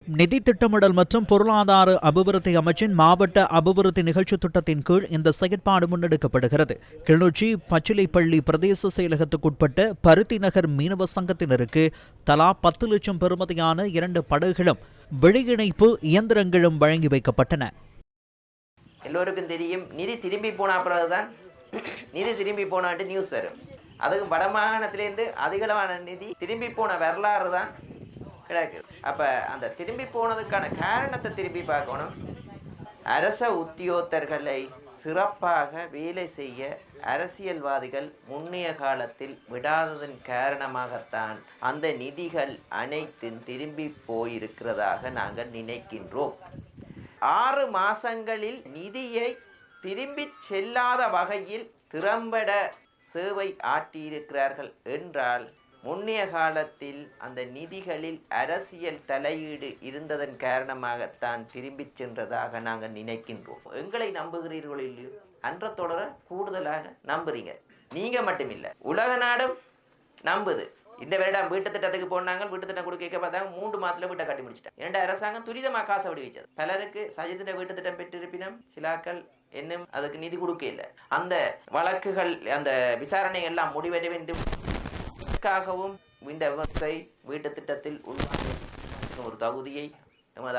நிதி திட்டமிடல் மற்றும் பொருளாதார அபிவிருத்தி அமைச்சின் மாவட்ட அபிவிருத்தி நிகழ்ச்சி திட்டத்தின் கீழ் இந்த செயற்பாடு முன்னெடுக்கப்படுகிறது. கிளிநொச்சி பச்சிலைப்பள்ளி பிரதேச செயலகத்துக்குட்பட்ட பருத்தி நகர் மீனவ சங்கத்தினருக்கு தலா 10 லட்சம் பெறுமதியான 2 படகுகளும் வெளியிணைப்பு இயந்திரங்களும் வழங்கி வைக்கப்பட்டன. எல்லோருக்கும் தெரியும், நிதி திரும்பி போன பிறகுதான் நிதி திரும்பி போனாட்டு நியூஸ் வரும். அதுக்கு வடமாகாணத்திலேருந்து அதிகளவான நிதி திரும்பி போன வரலாறு தான் கிடக்கு. அப்போ அந்த திரும்பி போனதுக்கான காரணத்தை திரும்பி பார்க்கணும். அரச உத்தியோகத்தர்களை சிறப்பாக வேலை செய்ய அரசியல்வாதிகள் முன்னைய காலத்தில் விடாததன் காரணமாகத்தான் அந்த நிதிகள் அனைத்தும் திரும்பி போயிருக்கிறதாக நாங்கள் நினைக்கின்றோம். 6 மாதங்களில் நிதியை திரும்பி செல்லாத வகையில் திறம்பட சேவை ஆற்றியிருக்கிறார்கள் என்றால் முன்னைய காலத்தில் அந்த நிதிகளில் அரசியல் தலையீடு இருந்ததன் காரணமாகத்தான் திரும்பி சென்றதாக நாங்கள் நினைக்கின்றோம். எங்களை நம்புகிறீர்கள் இல்லையோ, அன்ற தொடர கூடுதலாக நம்புறீங்க. நீங்க மட்டுமில்லை, உலக நாடும் நம்புது. இந்த வருடம் வீட்டு திட்டத்துக்கு போனாங்க, வீட்டு திட்டம் கொடுக்க பார்த்தாங்க, 3 மாதத்துல வீட்டை கட்டி முடிச்சிட்டாங்க. இரண்டு அரசாங்கம் துரிதமாக காசை விடுவிச்சது. பலருக்கு சஜித்திர வீட்டு திட்டம் பெற்றிருப்பினும் சிலாக்கள் இன்னும் அதுக்கு நிதி கொடுக்க இல்லை. அந்த வழக்குகள் அந்த விசாரணை எல்லாம் முடிவடைவதற்காகவும் இந்த வீட்டு திட்டத்தில் உள்ள ஒரு தகுதியை எமது